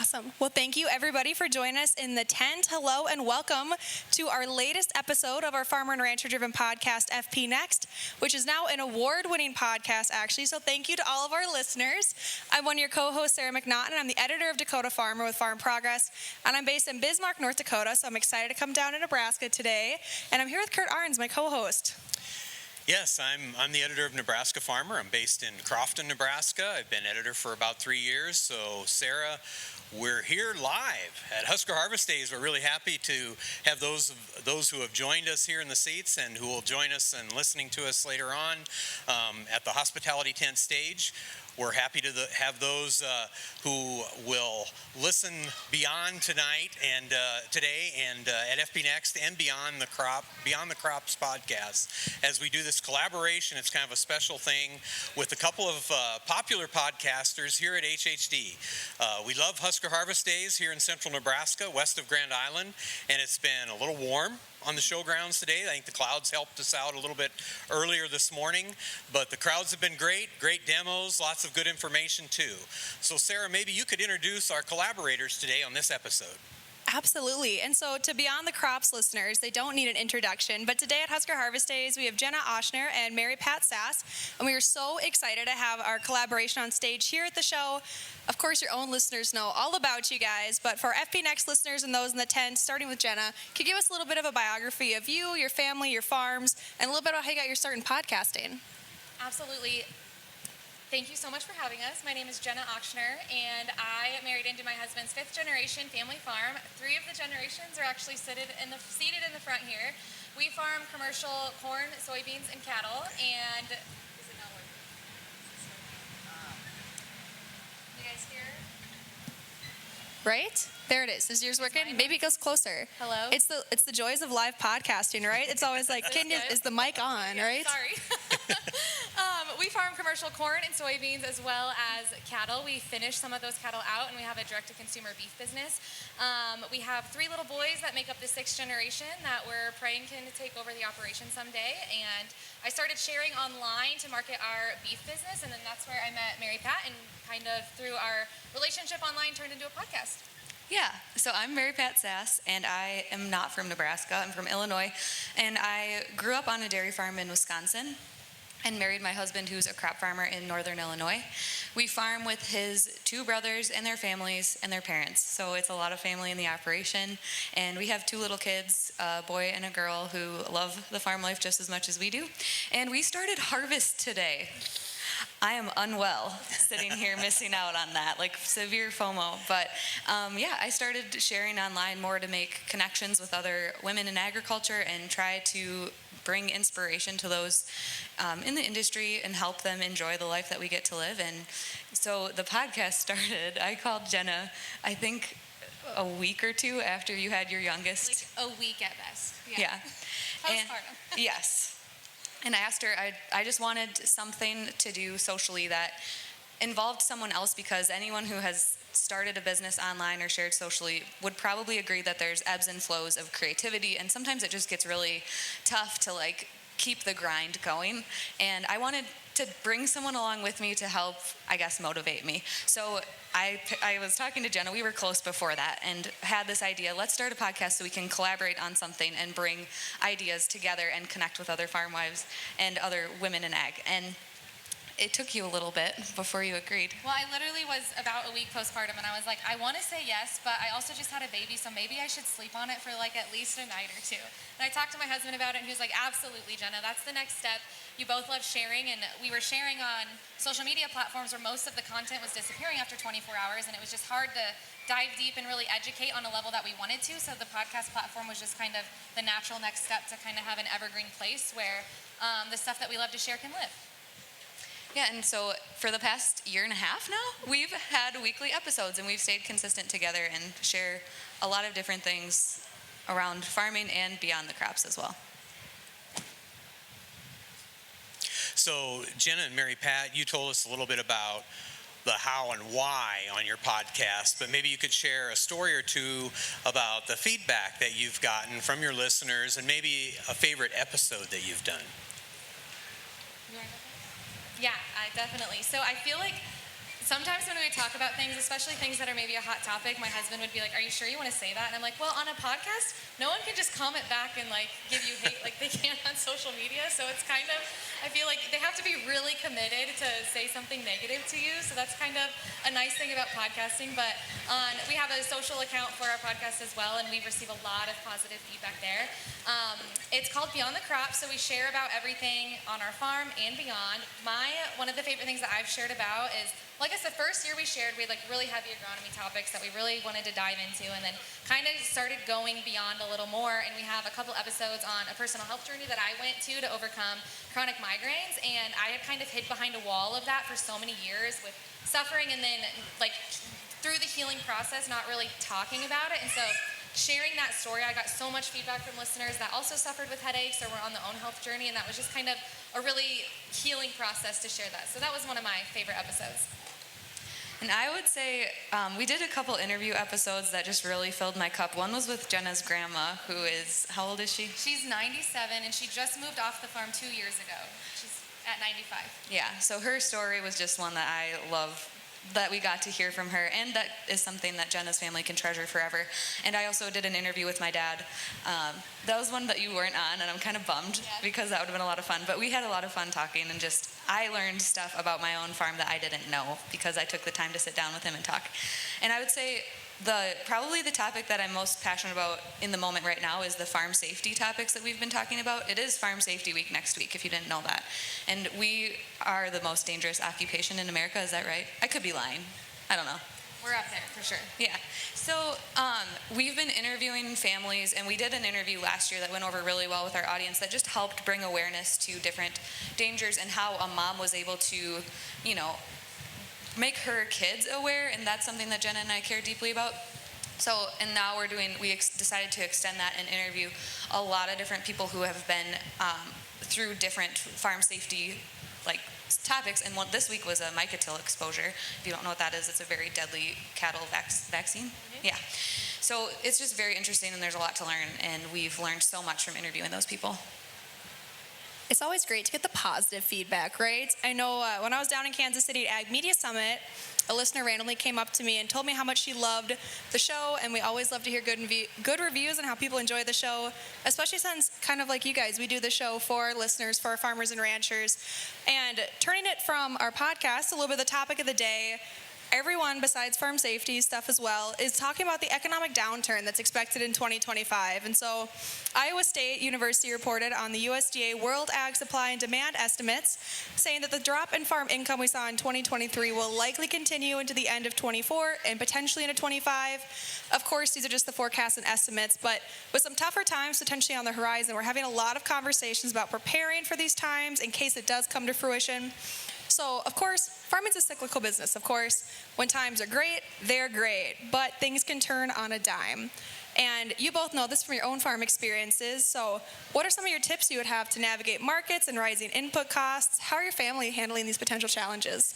Awesome. Well, thank you everybody for joining us in the tent. Hello and welcome to our latest episode of our Farmer and Rancher Driven podcast, FP Next, which is now an award-winning podcast, actually. So thank you to all of our listeners. I'm one of your co-hosts, Sarah McNaughton. I'm the editor of Dakota Farmer with Farm Progress, and I'm based in Bismarck, North Dakota. So I'm excited to come down to Nebraska today. And I'm here with Kurt Arns, my co-host. Yes, I'm the editor of Nebraska Farmer. I'm based in Crofton, Nebraska. I've been editor for about 3 years. So, Sarah, we're here live at Husker Harvest Days. We're really happy to have those who have joined us here in the seats and who will join us and listening to us later on at the hospitality tent stage. We're happy to have those who will listen beyond tonight and today and at FP Next and Beyond the Crops podcast. As we do this collaboration, it's kind of a special thing with a couple of popular podcasters here at HHD. We love Husker Harvest Days here in central Nebraska, west of Grand Island, and it's been a little warm on the showgrounds today. I think the clouds helped us out a little bit earlier this morning, but the crowds have been great demos, lots of good information too. So Sarah, maybe you could introduce our collaborators today on this episode. Absolutely. And so to Beyond the Crops listeners, they don't need an introduction, but today at Husker Harvest Days, we have Jena Ochsner and Mary Pat Sass, and we are so excited to have our collaboration on stage here at the show. Of course, your own listeners know all about you guys, but for FP Next listeners and those in the tent, starting with Jena, can you give us a little bit of a biography of you, your family, your farms, and a little bit about how you got your start in podcasting? Absolutely. Thank you so much for having us. My name is Jena Ochsner, and I married into my husband's fifth generation family farm. 3 of the generations are actually seated in the front here. We farm commercial corn, soybeans, and cattle, and is it not working? You guys hear? Right? There it is. Is yours working? Maybe it goes closer. Hello? It's the joys of live podcasting, right? It's always like, is the mic on, right? Sorry. We farm commercial corn and soybeans as well as cattle. We finish some of those cattle out, and we have a direct-to-consumer beef business. We have 3 little boys that make up the 6th generation that we're praying can take over the operation someday. And I started sharing online to market our beef business, and then that's where I met Mary Pat, and kind of through our relationship online turned into a podcast. Yeah, so I'm Mary Pat Sass, and I am not from Nebraska. I'm from Illinois, and I grew up on a dairy farm in Wisconsin and married my husband, who's a crop farmer in northern Illinois. We farm with his 2 brothers and their families and their parents, so it's a lot of family in the operation. And we have 2 little kids, a boy and a girl, who love the farm life just as much as we do. And we started harvest today. I am unwell sitting here missing out on that, like severe FOMO. But I started sharing online more to make connections with other women in agriculture and try to bring inspiration to those in the industry and help them enjoy the life that we get to live. And so the podcast started. I called Jena, I think, a week or 2 after you had your youngest. Like a week at best. Yeah. Postpartum. Yes. And I asked her, I just wanted something to do socially that involved someone else, because anyone who has started a business online or shared socially would probably agree that there's ebbs and flows of creativity, and sometimes it just gets really tough to keep the grind going. And I wanted to bring someone along with me to help, I guess, motivate me. So I was talking to Jena, we were close before that, and had this idea, let's start a podcast so we can collaborate on something and bring ideas together and connect with other farm wives and other women in ag. And it took you a little bit before you agreed. Well, I literally was about a week postpartum, and I was like, I want to say yes, but I also just had a baby, so maybe I should sleep on it for at least a night or 2. And I talked to my husband about it, and he was like, absolutely, Jena, that's the next step. You both love sharing, and we were sharing on social media platforms where most of the content was disappearing after 24 hours, and it was just hard to dive deep and really educate on a level that we wanted to. So the podcast platform was just kind of the natural next step to kind of have an evergreen place where the stuff that we love to share can live. Yeah, and so for the past 1.5 years now, we've had weekly episodes, and we've stayed consistent together and share a lot of different things around farming and beyond the crops as well. So Jena and Mary Pat, you told us a little bit about the how and why on your podcast, but maybe you could share a story or 2 about the feedback that you've gotten from your listeners, and maybe a favorite episode that you've done. Yeah, definitely. So I feel like sometimes when we would talk about things, especially things that are maybe a hot topic, my husband would be like, "Are you sure you want to say that?" And I'm like, "Well, on a podcast, no one can just comment back and like give you hate like they can on social media. So it's kind of, I feel like they have to be really committed to say something negative to you. So that's kind of a nice thing about podcasting. But we have a social account for our podcast as well, and we receive a lot of positive feedback there. It's called Beyond the Crop, so we share about everything on our farm and beyond. One of the favorite things that I've shared about is, like I said, the first year we shared, we had like really heavy agronomy topics that we really wanted to dive into, and then kind of started going beyond a little more. And we have a couple episodes on a personal health journey that I went to overcome chronic migraines, and I had kind of hid behind a wall of that for so many years with suffering, and then like through the healing process, not really talking about it. And so sharing that story, I got so much feedback from listeners that also suffered with headaches or were on the own health journey, and that was just kind of a really healing process to share that. So that was one of my favorite episodes. And I would say we did a couple interview episodes that just really filled my cup. One was with Jena's grandma, who is, how old is she? She's 97, and she just moved off the farm 2 years ago. She's at 95. Yeah, so her story was just one that I love, that we got to hear from her, and that is something that Jena's family can treasure forever. And I also did an interview with my dad. That was one that you weren't on, and I'm kind of bummed because that would have been a lot of fun. But we had a lot of fun talking, and just I learned stuff about my own farm that I didn't know because I took the time to sit down with him and talk. And I would say probably the topic that I'm most passionate about in the moment right now is the farm safety topics that we've been talking about. It is Farm Safety Week next week, if you didn't know that. And we are the most dangerous occupation in America, is that right? I could be lying. I don't know. We're up there for sure. Yeah. So we've been interviewing families, and we did an interview last year that went over really well with our audience that just helped bring awareness to different dangers and how a mom was able to, make her kids aware, and that's something that Jena and I care deeply about. So, and now we decided to extend that and interview a lot of different people who have been through different farm safety topics, and this week was a mycotil exposure. If you don't know what that is, it's a very deadly cattle vaccine. Mm-hmm. Yeah. So it's just very interesting, and there's a lot to learn, and we've learned so much from interviewing those people. It's always great to get the positive feedback, right? I know when I was down in Kansas City at Ag Media Summit, a listener randomly came up to me and told me how much she loved the show, and we always love to hear good reviews and how people enjoy the show, especially since, kind of like you guys, we do the show for our listeners, for our farmers and ranchers. And turning it from our podcast, a little bit of the topic of the day, everyone besides farm safety stuff as well is talking about the economic downturn that's expected in 2025. And so Iowa State University reported on the USDA World Ag Supply and Demand estimates, saying that the drop in farm income we saw in 2023 will likely continue into the end of 24 and potentially into 25. Of course, these are just the forecasts and estimates, but with some tougher times potentially on the horizon, we're having a lot of conversations about preparing for these times in case it does come to fruition. So, of course, farming's a cyclical business. Of course, when times are great, they're great, but things can turn on a dime. And you both know this from your own farm experiences. So, what are some of your tips you would have to navigate markets and rising input costs? How are your family handling these potential challenges?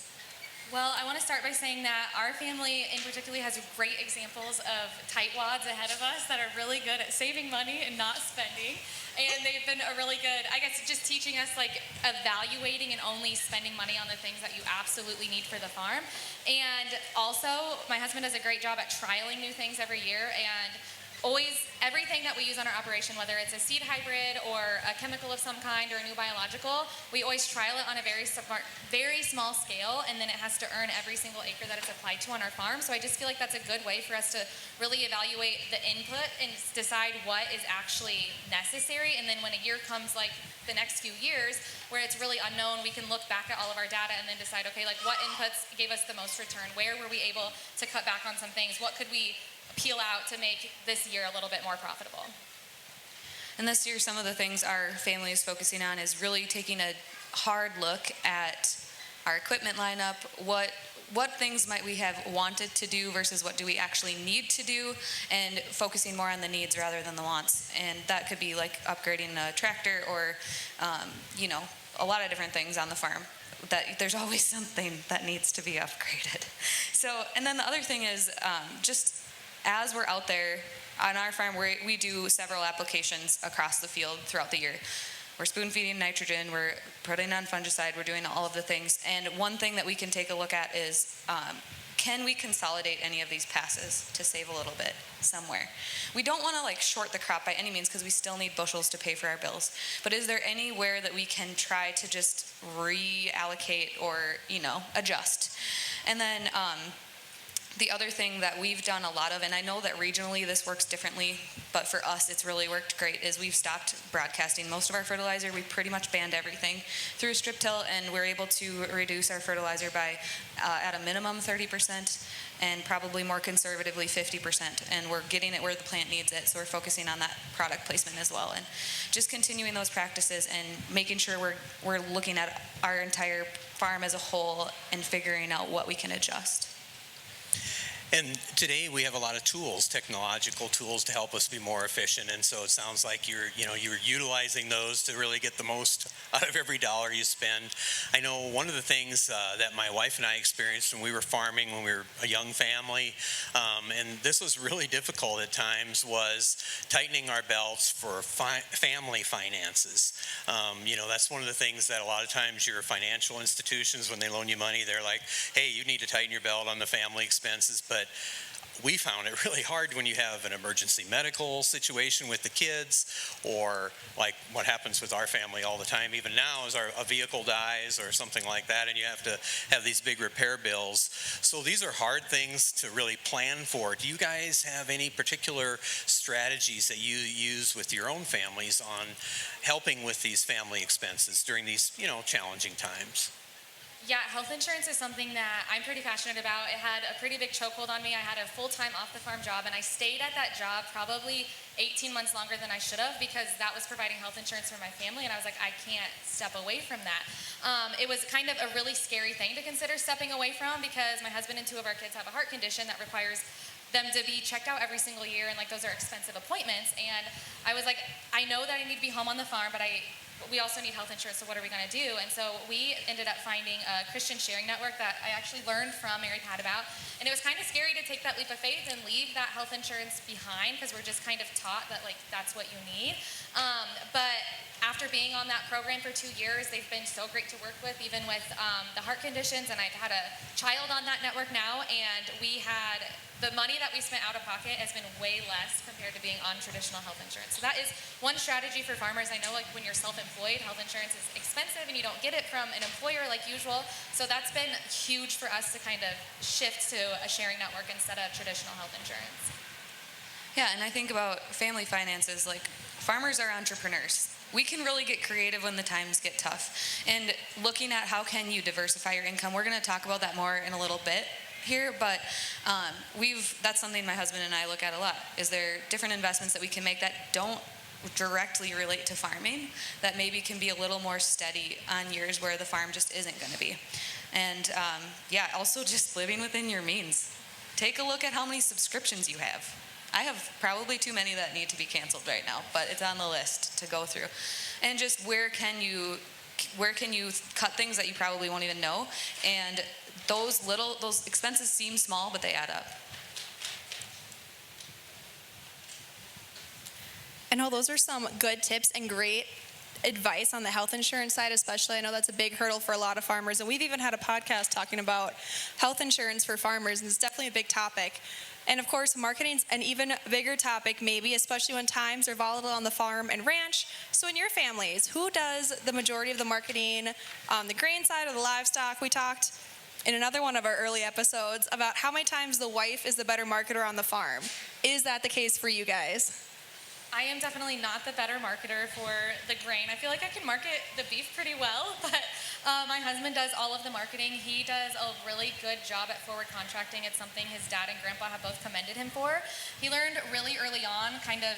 Well, I want to start by saying that our family in particular has great examples of tightwads ahead of us that are really good at saving money and not spending. And they've been a really good, I guess, just teaching us evaluating and only spending money on the things that you absolutely need for the farm. And also, my husband does a great job at trialing new things every year, and always, everything that we use on our operation, whether it's a seed hybrid or a chemical of some kind or a new biological, we always trial it on a very small scale, and then it has to earn every single acre that it's applied to on our farm. So I just feel like that's a good way for us to really evaluate the input and decide what is actually necessary. And then when a year comes, like the next few years, where it's really unknown, we can look back at all of our data and then decide, okay, what inputs gave us the most return? Where were we able to cut back on some things? What could we peel out to make this year a little bit more profitable? And this year, some of the things our family is focusing on is really taking a hard look at our equipment lineup. What things might we have wanted to do versus what do we actually need to do, and focusing more on the needs rather than the wants. And that could be like upgrading a tractor or, a lot of different things on the farm. That there's always something that needs to be upgraded. So, and then the other thing is just as we're out there on our farm, we do several applications across the field throughout the year. we're spoon feeding nitrogen, we're putting on fungicide, we're doing all of the things. And one thing that we can take a look at is, can we consolidate any of these passes to save a little bit somewhere? We don't want to like short the crop by any means because we still need bushels to pay for our bills. But is there anywhere that we can try to just reallocate or, adjust? And then the other thing that we've done a lot of, and I know that regionally this works differently, but for us it's really worked great, is we've stopped broadcasting most of our fertilizer. We pretty much banned everything through a strip till, and we're able to reduce our fertilizer by, at a minimum, 30%, and probably more conservatively 50%. And we're getting it where the plant needs it, so we're focusing on that product placement as well. And just continuing those practices and making sure we're looking at our entire farm as a whole and figuring out what we can adjust. And today we have a lot of tools, technological tools, to help us be more efficient. And so it sounds like you're utilizing those to really get the most out of every dollar you spend. I know one of the things that my wife and I experienced when we were farming, when we were a young family, and this was really difficult at times, was tightening our belts for family finances. That's one of the things that a lot of times your financial institutions, when they loan you money, they're like, hey, you need to tighten your belt on the family expenses. But we found it really hard when you have an emergency medical situation with the kids, or like what happens with our family all the time, even now, is a vehicle dies or something like that, and you have to have these big repair bills. So these are hard things to really plan for. Do you guys have any particular strategies that you use with your own families on helping with these family expenses during these, challenging times? Yeah, health insurance is something that I'm pretty passionate about. It had a pretty big chokehold on me. I had a full-time off-the-farm job, and I stayed at that job probably 18 months longer than I should have, because that was providing health insurance for my family, and I was like, I can't step away from that. It was kind of a really scary thing to consider stepping away from, because my husband and two of our kids have a heart condition that requires them to be checked out every single year, and those are expensive appointments. And I was like, I know that I need to be home on the farm, but we also need health insurance, so what are we going to do? And so we ended up finding a Christian sharing network that I actually learned from Mary Pat about. And it was kind of scary to take that leap of faith and leave that health insurance behind, because we're just kind of taught that that's what you need. But after being on that program for 2 years, they've been so great to work with, even with the heart conditions. And I've had a child on that network now, and the money that we spent out of pocket has been way less compared to being on traditional health insurance. So that is one strategy for farmers. I know when you're self-employed, health insurance is expensive and you don't get it from an employer like usual. So that's been huge for us to kind of shift to a sharing network instead of traditional health insurance. Yeah, and I think about family finances, farmers are entrepreneurs. We can really get creative when the times get tough. And looking at how can you diversify your income, we're going to talk about that more in a little bit here, but that's something my husband and I look at a lot. Is there different investments that we can make that don't directly relate to farming, that maybe can be a little more steady on years where the farm just isn't going to be? And also just living within your means. Take a look at how many subscriptions you have. I have probably too many that need to be canceled right now, but it's on the list to go through. And just where can you cut things that you probably won't even know? And those expenses seem small, but they add up. I know those are some good tips and great advice on the health insurance side, especially. I know that's a big hurdle for a lot of farmers, and we've even had a podcast talking about health insurance for farmers, and it's definitely a big topic. And of course, marketing's an even bigger topic, maybe, especially when times are volatile on the farm and ranch. So in your families, who does the majority of the marketing on the grain side or the livestock? We talked in another one of our early episodes about how many times the wife is the better marketer on the farm. Is that the case for you guys? I am definitely not the better marketer for the grain. I feel like I can market the beef pretty well, but my husband does all of the marketing. He does a really good job at forward contracting. It's something his dad and grandpa have both commended him for. He learned really early on kind of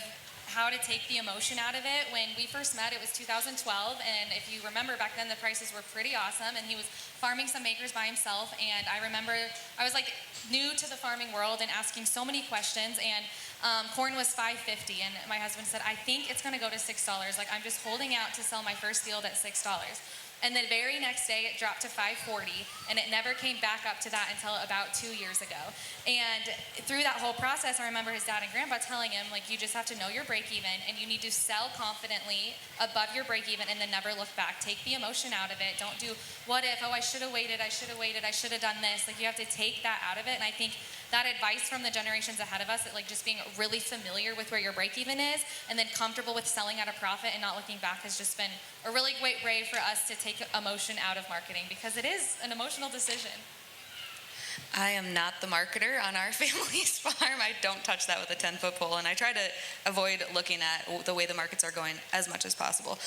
how to take the emotion out of it. When we first met, it was 2012, and if you remember back then, the prices were pretty awesome, and he was farming some acres by himself. And I remember I was new to the farming world and asking so many questions, and corn was $5.50, and my husband said, I think it's going to go to $6. I'm just holding out to sell my first field at $6. And the very next day it dropped to 540, and it never came back up to that until about 2 years ago. And through that whole process, I remember his dad and grandpa telling him, like, you just have to know your break even, and you need to sell confidently above your break even and then never look back. Take the emotion out of it. Don't do what if, oh, I should have waited, I should have done this. Like, you have to take that out of it. And I think that advice from the generations ahead of us, that like just being really familiar with where your break even is and then comfortable with selling at a profit and not looking back, has just been a really great way for us to take emotion out of marketing, because it is an emotional decision. I am not the marketer on our family's farm. I don't touch that with a 10-foot pole, and I try to avoid looking at the way the markets are going as much as possible.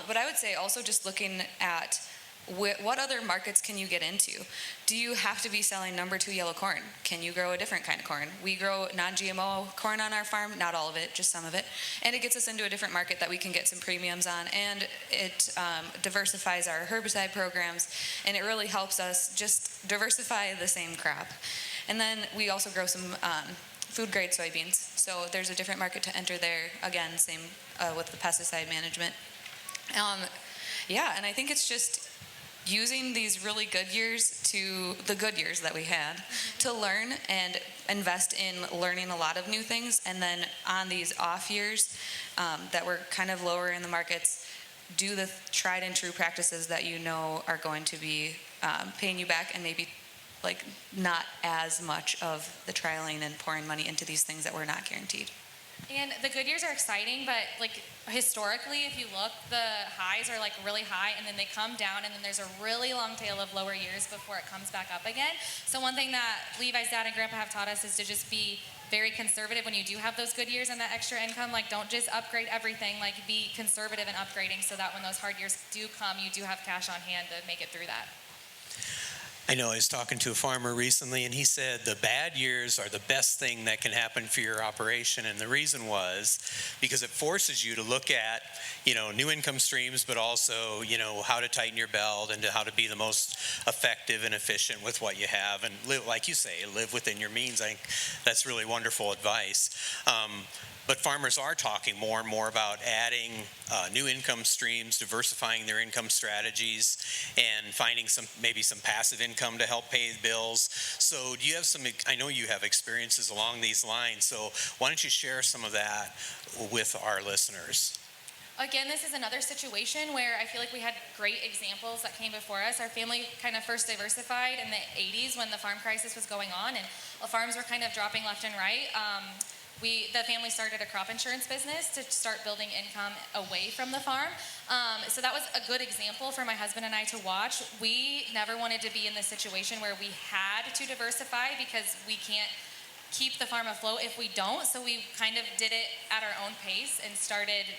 But I would say also just looking at what other markets can you get into? Do you have to be selling number 2 yellow corn? Can you grow a different kind of corn? We grow non-GMO corn on our farm, not all of it, just some of it. And it gets us into a different market that we can get some premiums on. And it diversifies our herbicide programs. And it really helps us just diversify the same crop. And then we also grow some food grade soybeans. So there's a different market to enter there. Again, same with the pesticide management. And I think it's just using these really good years to the good years that we had to learn and invest in learning a lot of new things, and then on these off years that were kind of lower in the markets, do the tried and true practices that you know are going to be paying you back, and maybe like not as much of the trialing and pouring money into these things that were not guaranteed. And the good years are exciting, but like historically, if you look, the highs are like really high, and then they come down, and then there's a really long tail of lower years before it comes back up again. So one thing that Levi's dad and grandpa have taught us is to just be very conservative when you do have those good years and that extra income. Like, don't just upgrade everything, like be conservative in upgrading, so that when those hard years do come, you do have cash on hand to make it through that. I know I was talking to a farmer recently, and he said the bad years are the best thing that can happen for your operation. And the reason was because it forces you to look at, new income streams, but also, how to tighten your belt and how to be the most effective and efficient with what you have. And like you say, live within your means. I think that's really wonderful advice. But farmers are talking more and more about adding new income streams, diversifying their income strategies, and finding maybe some passive income to help pay the bills. So do you have I know you have experiences along these lines, so why don't you share some of that with our listeners? Again, this is another situation where I feel like we had great examples that came before us. Our family kind of first diversified in the 80s when the farm crisis was going on, and farms were kind of dropping left and right. The family started a crop insurance business to start building income away from the farm. So that was a good example for my husband and I to watch. We never wanted to be in this situation where we had to diversify, because we can't keep the farm afloat if we don't. So we kind of did it at our own pace and started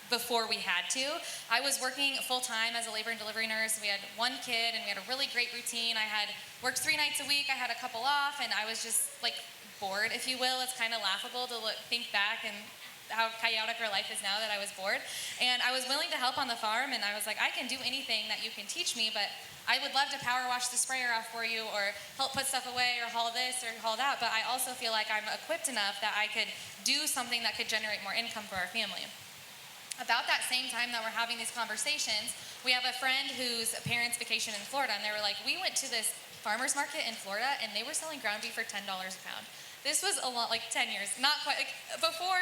before we had to. I was working full-time as a labor and delivery nurse. We had one kid, and we had a really great routine. I had worked 3 nights a week. I had a couple off, and I was just like bored, if you will. It's kind of laughable to think back and how chaotic our life is now that I was bored. And I was willing to help on the farm, and I was like, I can do anything that you can teach me, but I would love to power wash the sprayer off for you, or help put stuff away, or haul this or haul that, but I also feel like I'm equipped enough that I could do something that could generate more income for our family. About that same time that we're having these conversations, we have a friend whose parents vacation in Florida, and they were like, we went to this farmer's market in Florida, and they were selling ground beef for $10 a pound. This was a lot, like 10 years, not quite, like before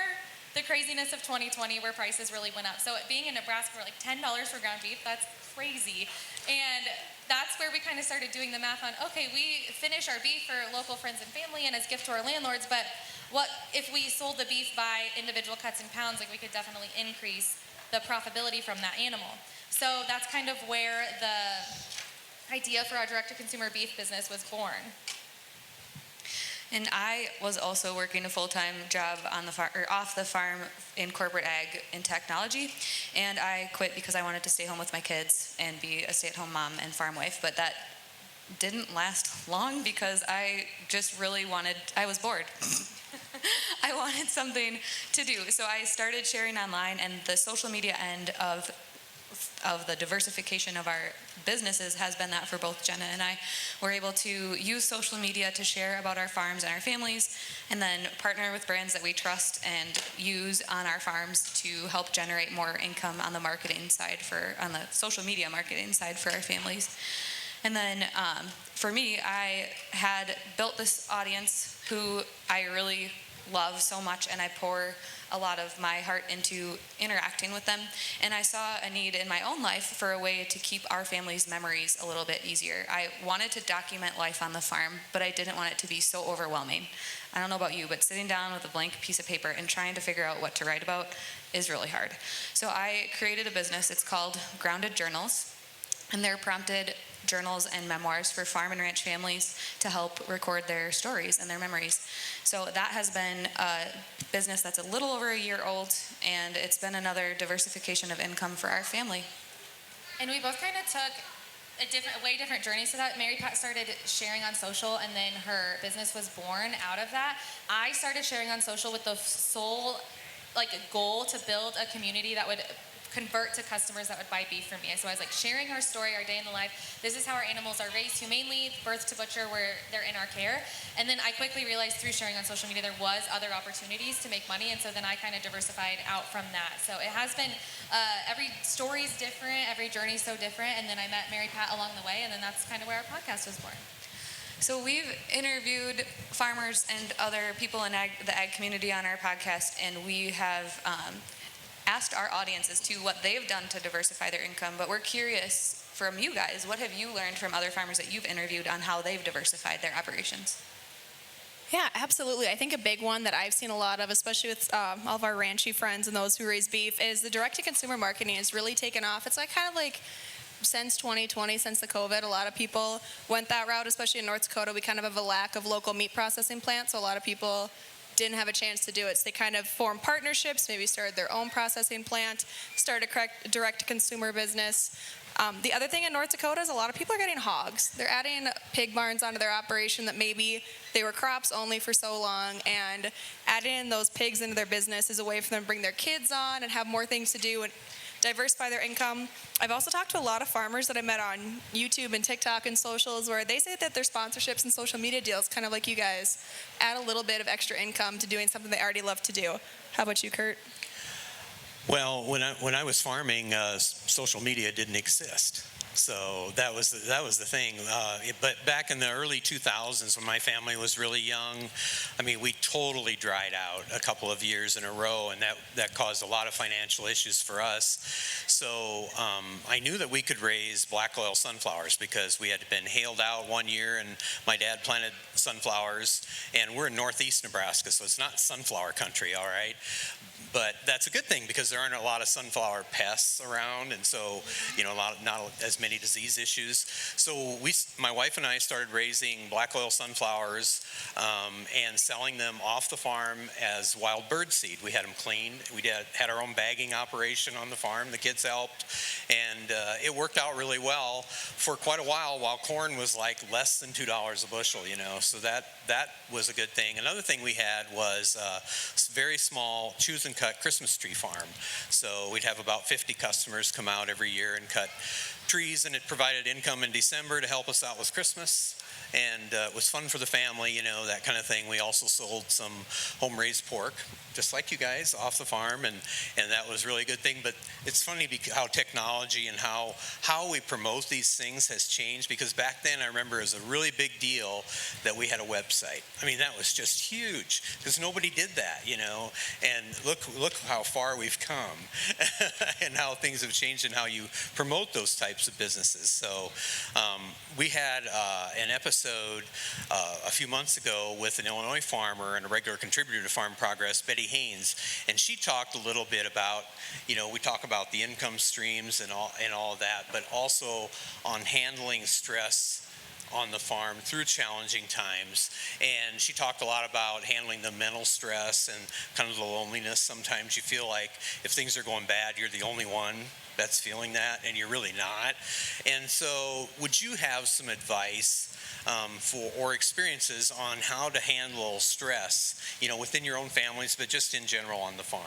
the craziness of 2020 where prices really went up. So being in Nebraska for like $10 for ground beef, that's crazy. And that's where we kind of started doing the math on, okay, we finish our beef for local friends and family and as gift to our landlords, but what if we sold the beef by individual cuts and pounds? Like, we could definitely increase the profitability from that animal. So that's kind of where the idea for our direct-to-consumer beef business was born. And I was also working a full-time job on the farm, or off the farm, in corporate ag and technology, and I quit because I wanted to stay home with my kids and be a stay-at-home mom and farm wife. But that didn't last long, because I just really I was bored. I wanted something to do, so I started sharing online, and the social media end of of the diversification of our businesses has been that for both Jenna and I. We're able to use social media to share about our farms and our families, and then partner with brands that we trust and use on our farms to help generate more income on the marketing side on the social media marketing side for our families. And then for me, I had built this audience who I really love so much, and I pour a lot of my heart into interacting with them. And I saw a need in my own life for a way to keep our family's memories a little bit easier. I wanted to document life on the farm, but I didn't want it to be so overwhelming. I don't know about you, but sitting down with a blank piece of paper and trying to figure out what to write about is really hard. So I created a business. It's called Grounded Journals, and they're prompted journals and memoirs for farm and ranch families to help record their stories and their memories. So that has been a business that's a little over a year old, and it's been another diversification of income for our family. And we both kind of took way different journeys to that. Mary Pat started sharing on social, and then her business was born out of that. I started sharing on social with the sole goal to build a community that would convert to customers that would buy beef from me. So I was sharing our story, our day in the life. This is how our animals are raised humanely, birth to butcher, where they're in our care. And then I quickly realized through sharing on social media there was other opportunities to make money, and so then I kind of diversified out from that. So it has been, every story's different, every journey's so different, and then I met Mary Pat along the way, and then that's kind of where our podcast was born. So we've interviewed farmers and other people in the ag community on our podcast, and we have asked our audience as to what they've done to diversify their income, but we're curious from you guys, what have you learned from other farmers that you've interviewed on how they've diversified their operations? Yeah, absolutely. I think a big one that I've seen a lot of, especially with all of our ranchy friends and those who raise beef, is the direct-to-consumer marketing has really taken off. It's since 2020, since the COVID, a lot of people went that route, especially in North Dakota. We kind of have a lack of local meat processing plants, so a lot of people didn't have a chance to do it. So they kind of formed partnerships, maybe started their own processing plant, started a direct-to-consumer business. The other thing in North Dakota is a lot of people are getting hogs. They're adding pig barns onto their operation that maybe they were crops only for so long, and adding those pigs into their business is a way for them to bring their kids on and have more things to do and diversify their income. I've also talked to a lot of farmers that I met on YouTube and TikTok and socials where they say that their sponsorships and social media deals, kind of like you guys, add a little bit of extra income to doing something they already love to do. How about you, Kurt? Well, when I was farming, social media didn't exist. So that was the thing. But back in the early 2000s, when my family was really young, we totally dried out a couple of years in a row, and that caused a lot of financial issues for us. So I knew that we could raise black oil sunflowers because we had been hailed out one year, and my dad planted sunflowers, and we're in northeast Nebraska, so it's not sunflower country, all right? But that's a good thing because there aren't a lot of sunflower pests around, and so not as many disease issues. So my wife and I started raising black oil sunflowers and selling them off the farm as wild bird seed. We had them cleaned. We had our own bagging operation on the farm. The kids helped, and it worked out really well for quite a while corn was less than $2 a bushel. So that was a good thing. Another thing we had was a very small choose and cut Christmas tree farm. So we'd have about 50 customers come out every year and cut trees, and it provided income in December to help us out with Christmas. And it was fun for the family, that kind of thing. We also sold some home-raised pork, just like you guys, off the farm, and that was really a good thing. But it's funny how technology and how we promote these things has changed, because back then I remember it was a really big deal that we had a website. That was just huge because nobody did that, and look how far we've come and how things have changed and how you promote those types of businesses. So we had an episode a few months ago with an Illinois farmer and a regular contributor to Farm Progress, Betty Haynes, and she talked a little bit about, we talk about the income streams and all of that, but also on handling stress on the farm through challenging times. And she talked a lot about handling the mental stress and kind of the loneliness. Sometimes you feel like if things are going bad, you're the only one that's feeling that, and you're really not. And so would you have some advice or experiences on how to handle stress, within your own families, but just in general on the farm?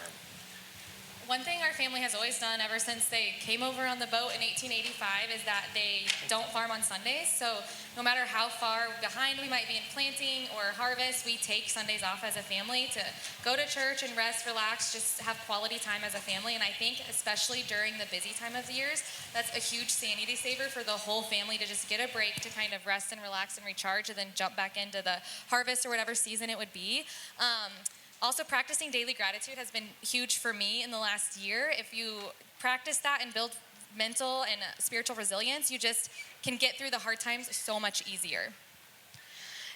One thing our family has always done ever since they came over on the boat in 1885 is that they don't farm on Sundays. So no matter how far behind we might be in planting or harvest, we take Sundays off as a family to go to church and rest, relax, just have quality time as a family. And I think especially during the busy time of the years, that's a huge sanity saver for the whole family to just get a break to kind of rest and relax and recharge and then jump back into the harvest or whatever season it would be. Also, practicing daily gratitude has been huge for me in the last year. If you practice that and build mental and spiritual resilience, you just can get through the hard times so much easier.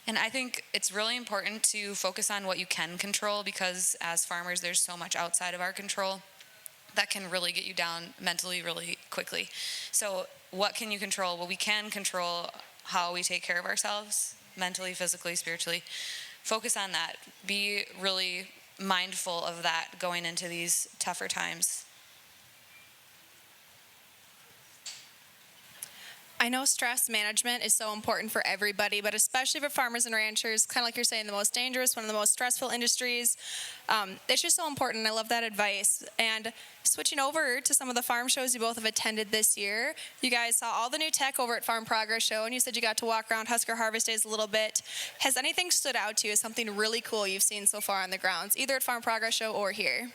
And I think it's really important to focus on what you can control, because as farmers, there's so much outside of our control that can really get you down mentally really quickly. So what can you control? Well, we can control how we take care of ourselves, mentally, physically, spiritually. Focus on that. Be really mindful of that going into these tougher times. I know stress management is so important for everybody, but especially for farmers and ranchers, kind of like you're saying, the most dangerous, one of the most stressful industries. It's just so important. I love that advice. And switching over to some of the farm shows you both have attended this year, you guys saw all the new tech over at Farm Progress Show, and you said you got to walk around Husker Harvest Days a little bit. Has anything stood out to you as something really cool you've seen so far on the grounds, either at Farm Progress Show or here?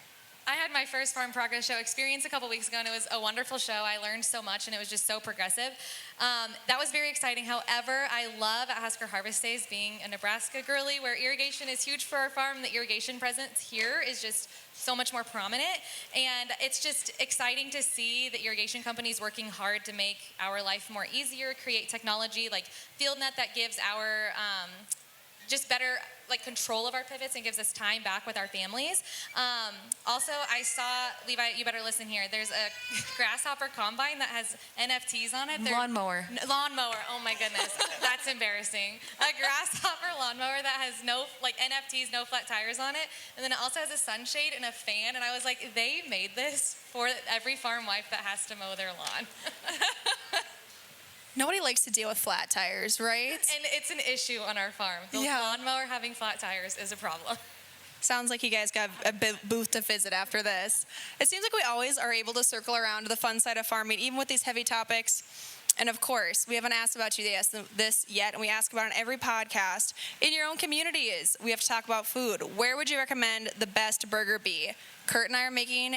I had my first Farm Progress Show experience a couple weeks ago, and it was a wonderful show. I learned so much, and it was just so progressive. That was very exciting. However, I love at Husker Harvest Days being a Nebraska girly, where irrigation is huge for our farm. The irrigation presence here is just so much more prominent, and it's just exciting to see the irrigation companies working hard to make our life more easier, create technology like FieldNet that gives our just better control of our pivots and gives us time back with our families. Also, I saw, Levi, you better listen here. There's a grasshopper combine that has NFTs on it. Lawnmower. Lawnmower. Oh my goodness, that's embarrassing. A grasshopper lawnmower that has no NFTs, no flat tires on it, and then it also has a sunshade and a fan. And I was like, they made this for every farm wife that has to mow their lawn. Nobody likes to deal with flat tires, right? And it's an issue on our farm. The lawnmower having flat tires is a problem. Sounds like you guys got a booth to visit after this. It seems like we always are able to circle around to the fun side of farming, even with these heavy topics. And of course, we haven't asked about you this yet, and we ask about it on every podcast. In your own communities, we have to talk about food. Where would you recommend the best burger be? Kurt and I are making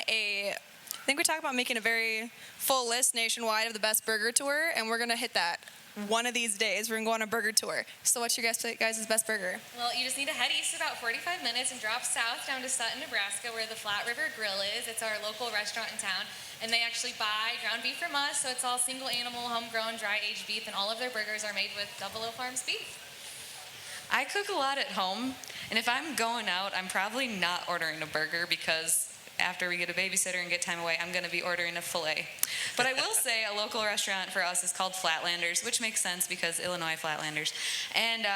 I think we talked about making a very full list nationwide of the best burger tour, and we're going to hit that one of these days. We're going to go on a burger tour. So what's your guys' best burger? Well, you just need to head east about 45 minutes and drop south down to Sutton, Nebraska, where the Flat River Grill is. It's our local restaurant in town, and they actually buy ground beef from us, so it's all single animal, homegrown, dry-aged beef, and all of their burgers are made with Double O Farms beef. I cook a lot at home, and if I'm going out, I'm probably not ordering a burger, because after we get a babysitter and get time away, I'm going to be ordering a filet. But I will say a local restaurant for us is called Flatlanders, which makes sense because Illinois Flatlanders. And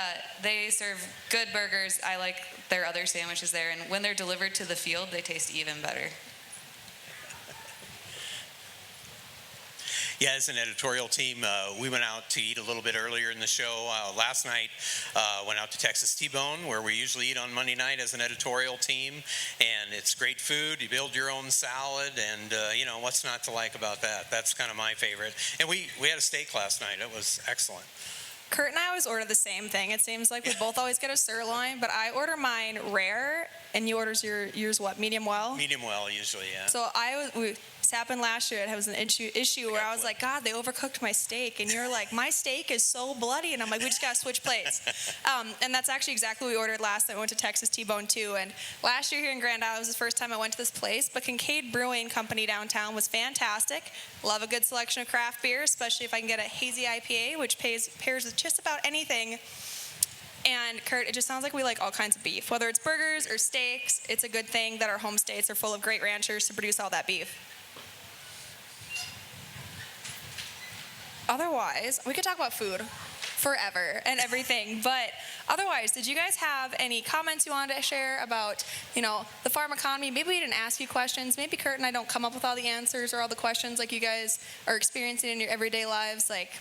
they serve good burgers. I like their other sandwiches there. And when they're delivered to the field, they taste even better. Yeah, as an editorial team, we went out to eat a little bit earlier in the show. Last night, went out to Texas T-Bone, where we usually eat on Monday night as an editorial team. And it's great food. You build your own salad, and what's not to like about that? That's kind of my favorite. And we had a steak last night. It was excellent. Kurt and I always order the same thing. It seems like we both always get a sirloin, but I order mine rare, and you orders yours what? Medium well? Medium well, usually, yeah. So this happened last year. It was an issue where I was like, God, they overcooked my steak. And you're like, my steak is so bloody. And I'm like, we just got to switch plates. And that's actually exactly what we ordered last night. We went to Texas T-Bone too. And last year here in Grand Island was the first time I went to this place. But Kincaid Brewing Company downtown was fantastic. Love a good selection of craft beer, especially if I can get a hazy IPA, which pairs with just about anything. And Kurt, it just sounds like we like all kinds of beef. Whether it's burgers or steaks, it's a good thing that our home states are full of great ranchers to produce all that beef. Otherwise, we could talk about food forever and everything, but otherwise, did you guys have any comments you wanted to share about, the farm economy? Maybe we didn't ask you questions. Maybe Kurt and I don't come up with all the answers or all the questions like you guys are experiencing in your everyday lives. Like,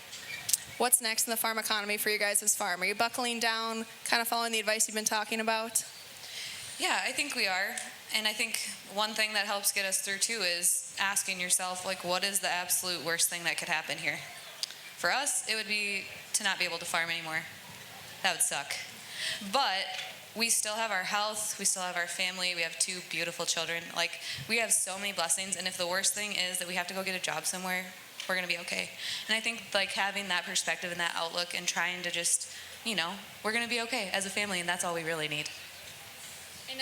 what's next in the farm economy for you guys as farm? Are you buckling down, kind of following the advice you've been talking about? Yeah, I think we are. And I think one thing that helps get us through too is asking yourself, like, what is the absolute worst thing that could happen here? For us, it would be to not be able to farm anymore. That would suck. But we still have our health, we still have our family, we have 2 beautiful children. Like, we have so many blessings, and if the worst thing is that we have to go get a job somewhere, we're gonna be okay. And I think like having that perspective and that outlook and trying to just, we're gonna be okay as a family, and that's all we really need. And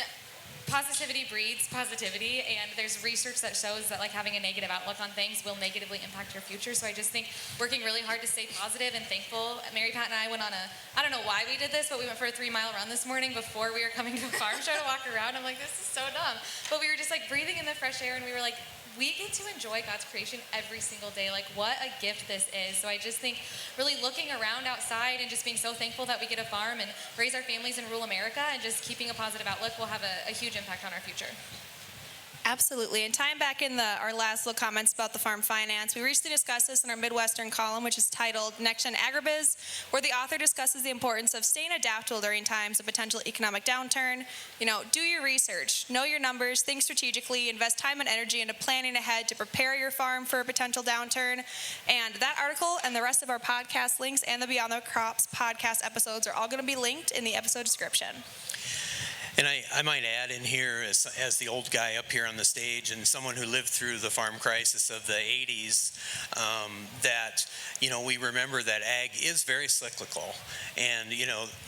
positivity breeds positivity, and there's research that shows that like having a negative outlook on things will negatively impact your future. So I just think working really hard to stay positive and thankful. Mary Pat and I went on I don't know why we did this, but we went for a 3-mile run this morning before we were coming to a farm show to walk around. I'm like, this is so dumb. But we were just like breathing in the fresh air, and we were like, we get to enjoy God's creation every single day. Like, what a gift this is. So I just think really looking around outside and just being so thankful that we get a farm and raise our families in rural America, and just keeping a positive outlook will have a huge impact on our future. Absolutely. And tying back in our last little comments about the farm finance, we recently discussed this in our Midwestern column, which is titled Next Gen Agribiz, where the author discusses the importance of staying adaptable during times of potential economic downturn. Do your research, know your numbers, think strategically, invest time and energy into planning ahead to prepare your farm for a potential downturn. And that article and the rest of our podcast links and the Beyond the Crops podcast episodes are all going to be linked in the episode description. And I might add in here, as the old guy up here on the stage and someone who lived through the farm crisis of the 80s, that, we remember that ag is very cyclical. And,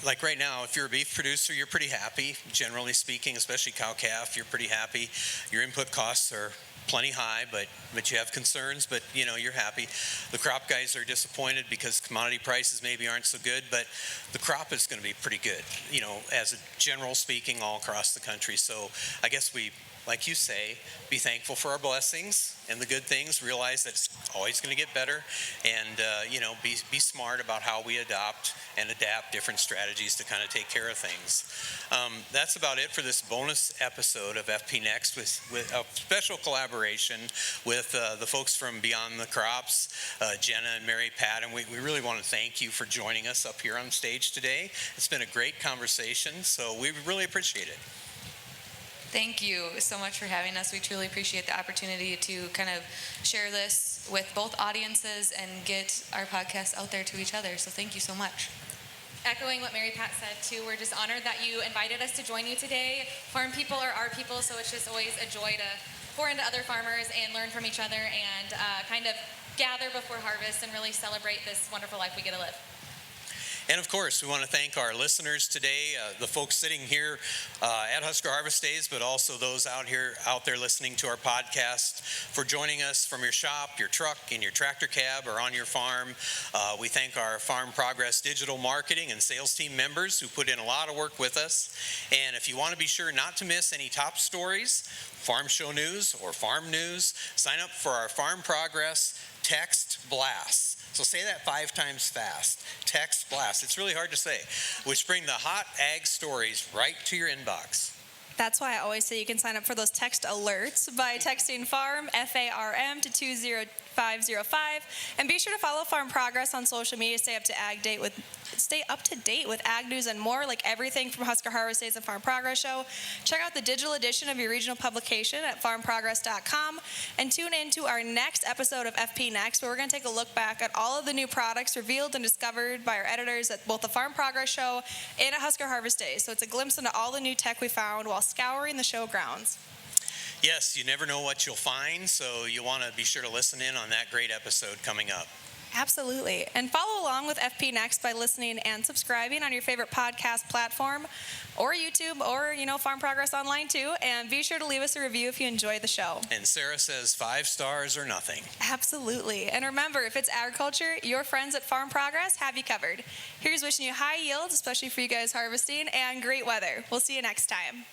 like right now, if you're a beef producer, you're pretty happy, generally speaking, especially cow-calf, you're pretty happy. Your input costs are plenty high, but you have concerns, but you're happy. The crop guys are disappointed because commodity prices maybe aren't so good, but the crop is going to be pretty good, as a general speaking all across the country. So I guess we, like you say, be thankful for our blessings and the good things, realize that it's always going to get better, and be smart about how we adapt different strategies to kind of take care of things. That's about it for this bonus episode of FP Next with a special collaboration with the folks from Beyond the Crops, Jena and Mary Pat, and we really want to thank you for joining us up here on stage today. It's been a great conversation, so we really appreciate it. Thank you so much for having us. We truly appreciate the opportunity to kind of share this with both audiences and get our podcast out there to each other. So thank you so much. Echoing what Mary Pat said too, we're just honored that you invited us to join you today. Farm people are our people, so it's just always a joy to pour into other farmers and learn from each other and kind of gather before harvest and really celebrate this wonderful life we get to live. And of course, we want to thank our listeners today, the folks sitting here at Husker Harvest Days, but also those out there listening to our podcast, for joining us from your shop, your truck, in your tractor cab, or on your farm. We thank our Farm Progress digital marketing and sales team members who put in a lot of work with us. And if you want to be sure not to miss any top stories, farm show news, or farm news, sign up for our Farm Progress Text Blast. So say that 5 times fast. Text Blast. It's really hard to say. Which bring the hot ag stories right to your inbox. That's why I always say you can sign up for those text alerts by texting FARM, F-A-R-M, to 20505. And be sure to follow Farm Progress on social media to stay up to date with ag news and more, like everything from Husker Harvest Days and Farm Progress Show. Check out the digital edition of your regional publication at farmprogress.com, and tune in to our next episode of FP Next, where we're going to take a look back at all of the new products revealed and discovered by our editors at both the Farm Progress Show and at Husker Harvest Days. So it's a glimpse into all the new tech we found while scouring the show grounds. Yes, you never know what you'll find, so you want to be sure to listen in on that great episode coming up. Absolutely. And follow along with FP Next by listening and subscribing on your favorite podcast platform, or YouTube, or, Farm Progress Online too. And be sure to leave us a review if you enjoyed the show. And Sarah says 5 stars or nothing. Absolutely. And remember, if it's agriculture, your friends at Farm Progress have you covered. Here's wishing you high yields, especially for you guys harvesting, and great weather. We'll see you next time.